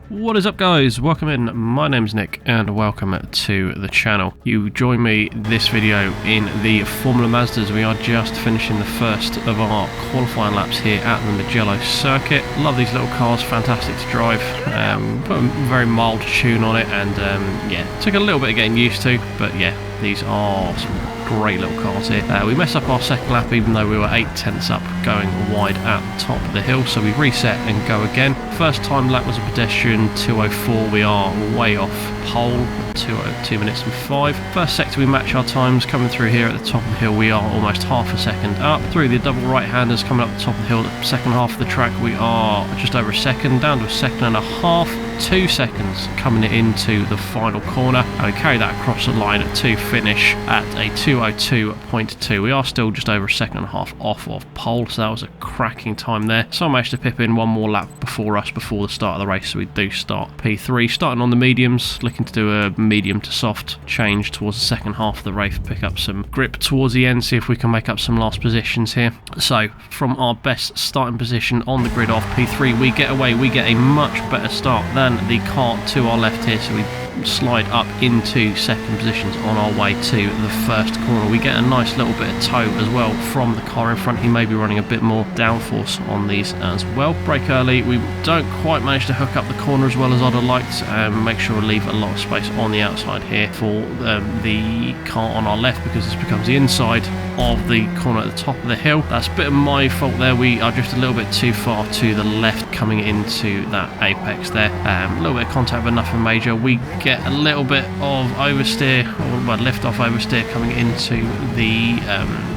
What is up, guys? Welcome in. My name's Nick and welcome to the channel. You join me this video in the Formula Mazdas. We are just finishing the first of our qualifying laps here at the Mugello circuit. Love these little cars, fantastic to drive. Put a very mild tune on it and yeah, took a little bit of getting used to, but yeah, these are some great little cars here. We messed up our second lap even though we were 8/10 up going wide at the top of the hill, so we reset and go again. First time lap was a pedestrian 2:04. We are way off pole, 2 minutes and 5. First sector we match our times coming through here at the top of the hill. We are almost half a second up. Through the double right-handers coming up the top of the hill, the second half of the track we are just over a second, down to a second and a half. 2 seconds coming into the final corner, and we carry that across the line to finish at a 2:02.2. We are still just over a second and a half off of pole, so that was a cracking time there. So I managed to pip in one more lap before us before the start of the race, so we do start P3, starting on the mediums, looking to do a medium to soft change towards the second half of the race, pick up some grip towards the end, see if we can make up some last positions here. So from our best starting position on the grid off P3, we get away, we get a much better start than the car to our left here, so we slide up into second positions on our way to the first corner. We get a nice little bit of tow as well from the car in front. He may be running a bit more downforce on these as well. Brake early, we don't quite manage to hook up the corner as well as I'd have liked. Make sure we leave a lot of space on the outside here for the car on our left, because this becomes the inside of the corner at the top of the hill. That's a bit of my fault there. We are just a little bit too far to the left coming into that apex there. A little bit of contact but nothing major. We get a little bit of oversteer, or lift off oversteer coming into the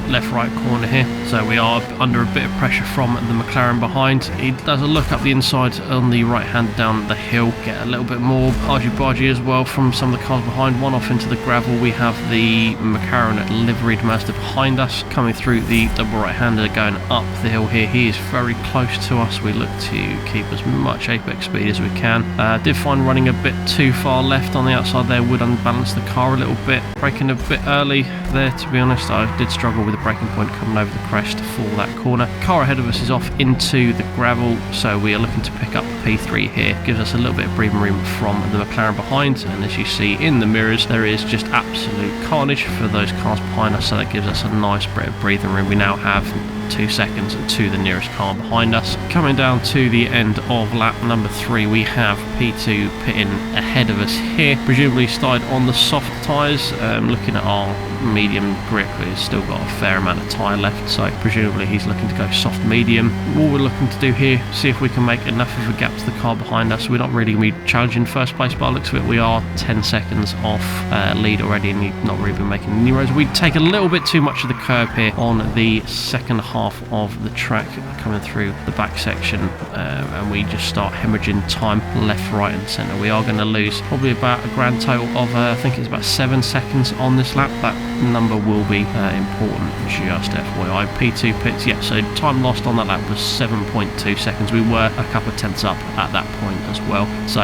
left-right corner here, so we are under a bit of pressure from the McLaren behind. He does a look up the inside on the right hand down the hill, get a little bit more argy-bargy as well from some of the cars behind. One off into the gravel, we have the McLaren liveried Mazda behind us coming through the double right-hander going up the hill here. He is very close to us. We look to keep as much apex speed as we can. Did find running a bit too far left on the outside there would unbalance the car a little bit. Braking a bit early there, to be honest. I did struggle with the braking point coming over the crest for that corner. Car ahead of us is off into the gravel, so we are looking to pick up P3 here. Gives us a little bit of breathing room from the McLaren behind, and as you see in the mirrors, there is just absolute carnage for those cars behind us, so that gives us a nice bit of breathing room. We now have 2 seconds to the nearest car behind us. Coming down to the end of lap number 3, we have P2 pitting ahead of us here, presumably started on the soft tyres. Looking at our medium grip, we've still got a fair amount of tyre left, so presumably he's looking to go soft medium. All we're looking to do here, see if we can make enough of a gap to the car behind us. We're not really going to be challenging first place by the looks of it. We are 10 seconds off lead already, and he's not really been making any roads. We take a little bit too much of the curb here on the second half of the track coming through the back section, and we just start hemorrhaging time left, right and centre. We are going to lose probably about a grand total of I think it's about 7 seconds on this lap. That number will be important, just FYI. P2 pits, yeah, so time lost on that lap was 7.2 seconds. We were a couple of tenths up at that point as well. So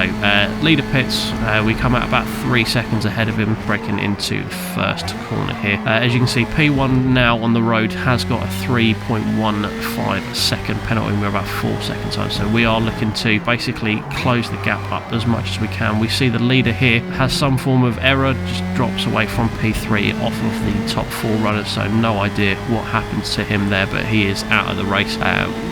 leader pits, we come out about 3 seconds ahead of him, breaking into the first corner here. As you can see, P1 now on the road has got a 3.15 second penalty. We're about 4 seconds on, so we are looking to basically close the gap up as much as we can. We see the leader here has some form of error, just drops away from P3 off of the top 4 runners, so no idea what happens to him there, but he is out of the race.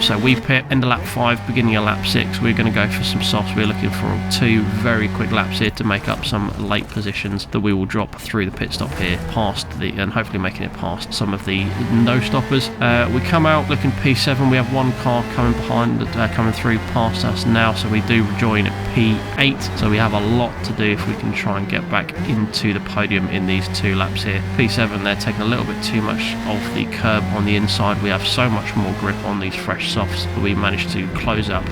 So we pit end of lap 5, beginning of lap 6. We're going to go for some softs. We're looking for 2 very quick laps here to make up some late positions that we will drop through the pit stop here, past the, and hopefully making it past some of the no stoppers. We come out looking P7. We have one car coming behind, coming through past us now, so we do rejoin at P8. So we have a lot to do if we can try and get back into the podium in these 2 laps here. P7, they're taking a little bit too much of the curb on the inside. We have so much more grip on these fresh softs that we managed to close up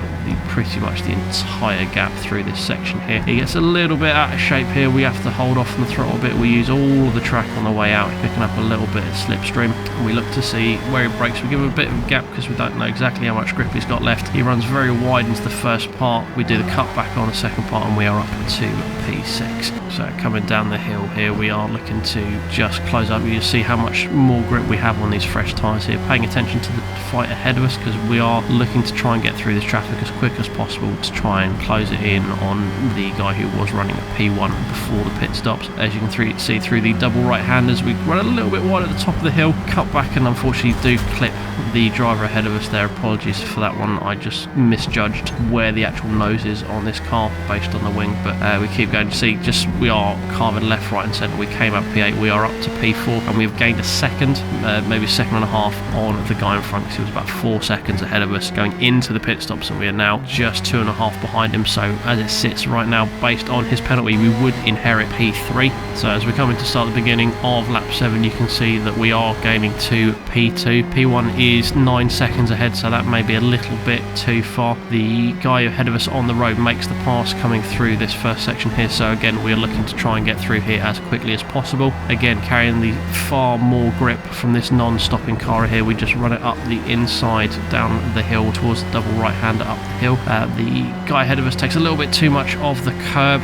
pretty much the entire gap through this section here. He gets a little bit out of shape here. We have to hold off on the throttle a bit. We use all the track on the way out, picking up a little bit of slipstream. We look to see where he brakes brakes. We give him a bit of a gap because we don't know exactly how much grip he's got left. He runs very wide into the first part. We do the cut back on the second part and we are up to P6. So coming down the hill here, we are looking to just close up. You see how much more grip we have on these fresh tyres here. Paying attention to the fight ahead of us because we are looking to try and get through this traffic as quick as possible to try and close it in on the guy who was running a P1 before the pit stops. As you can see through the double right-handers, we run a little bit wide at the top of the hill, cut back and unfortunately do clip the driver ahead of us there. Apologies for that one, I just misjudged where the actual nose is on this car based on the wing, but we keep going. To see, just we are carving left, right and centre. We came up P8, we are up to P4 and we've gained a second, maybe a second and a half on the guy in front because he was about 4 seconds ahead of us going into the pit stops, and we are now just 2.5 behind him. So as it sits right now, based on his penalty, we would inherit P3. So as we're coming to start the beginning of lap 7, you can see that we are gaining to P2. P1 is 9 seconds ahead, so that may be a little bit too far. The guy ahead of us on the road makes the pass coming through this first section here, so again we are looking to try and get through here as quickly as possible. Again, carrying the far more grip from this non-stopping car here. We just run it up the inside down the hill towards the double right-hander up the hill. The guy ahead of us takes a little bit too much of the curb.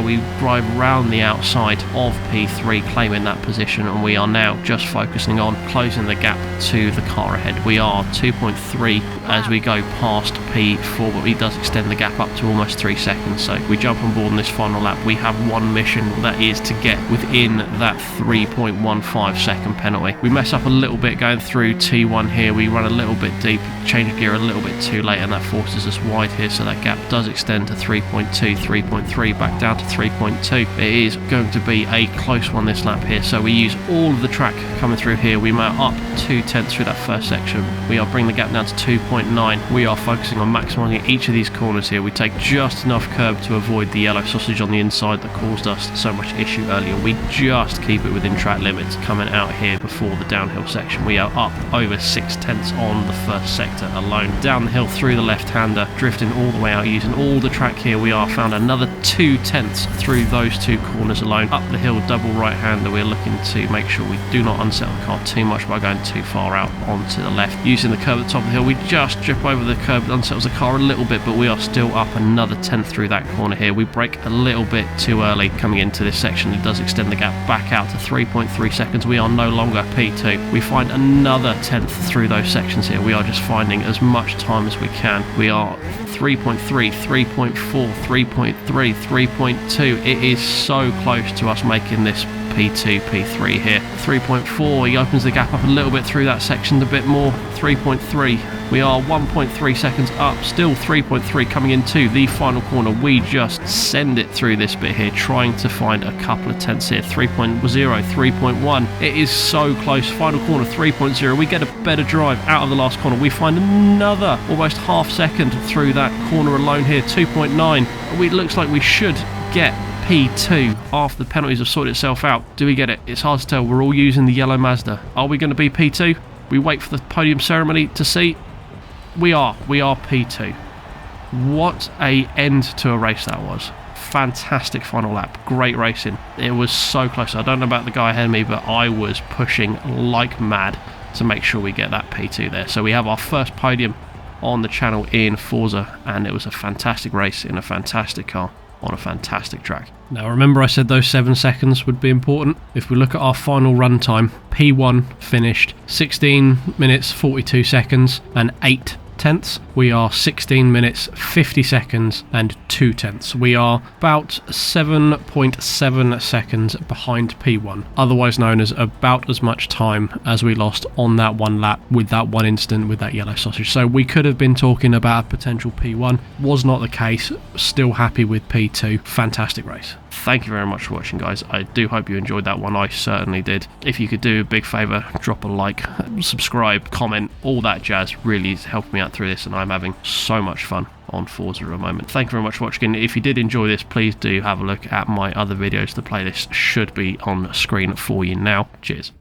We drive round the outside of P3, claiming that position, and we are now just focusing on closing the gap to the car ahead. We are 2.3 as we go past P4, but he does extend the gap up to almost 3 seconds. So we jump on board in this final lap. We have one mission, that is to get within that 3.15 second penalty. We mess up a little bit going through T1 here. We run a little bit deep, change gear a little bit too late, and that forces us wide here, so that gap does extend to 3.2, 3.3, back down to 3.2. It is going to be a close one this lap here, so we use all of the track coming through here. We mount up 2/10 through that first section. We are bringing the gap down to 2.9. We are focusing on maximising each of these corners here. We take just enough curb to avoid the yellow sausage on the inside that caused us so much issue earlier. We just keep it within track limits coming out here before the downhill section. We are up over 6/10 on the first sector alone. Down the hill through the left-hander, drifting all the way out, using all the track here. We are found another 2/10 through those two corners alone. Up the hill, double right-hander. We're looking to make sure we do not unsettle the car too much by going too far out onto the left. Using the curb at the top of the hill, we just drip over the curb. It unsettles the car a little bit, but we are still up another 10th through that corner here. We brake a little bit too early coming into this section. It does extend the gap back out to 3.3 seconds. We are no longer P2. We find another 10th through those sections here. We are just finding as much time as we can. We are 3.3, 3.4, 3.3, 3.2. It is so close to us making this P2, P3 here. 3.4, he opens the gap up a little bit through that section, a bit more. 3.3, we are 1.3 seconds up, still 3.3 coming into the final corner. We just send it through this bit here, trying to find a couple of tenths here. 3.0, 3.1, it is so close. Final corner, 3.0, we get a better drive out of the last corner. We find another almost half second through that corner alone here. 2.9, it looks like we should get P2 after the penalties have sorted itself out. Do we get it? It's hard to tell. We're all using the yellow Mazda. Are we going to be P2? We wait for the podium ceremony to see. We are P2. What a end to a race that was. Fantastic final lap. Great racing. It was so close. I don't know about the guy ahead of me, but I was pushing like mad to make sure we get that P2 there. So we have our first podium on the channel in Forza, and it was a fantastic race in a fantastic car on a fantastic track. Now remember, I said those 7 seconds would be important. If we look at our final run time, P1 finished 16 minutes 42 seconds and 8/10. We are 16 minutes 50 seconds and 2/10. We are about 7.7 seconds behind P1, otherwise known as about as much time as we lost on that one lap with that one incident with that yellow sausage. So we could have been talking about a potential P1. Was not the case. Still happy with P2. Fantastic race. Thank you very much for watching, guys. I do hope you enjoyed that one. I certainly did. If you could do a big favour, drop a like, subscribe, comment, all that jazz really is helping me out through this, and I'm having so much fun on Forza at the moment. Thank you very much for watching. If you did enjoy this, please do have a look at my other videos. The playlist should be on screen for you now. Cheers.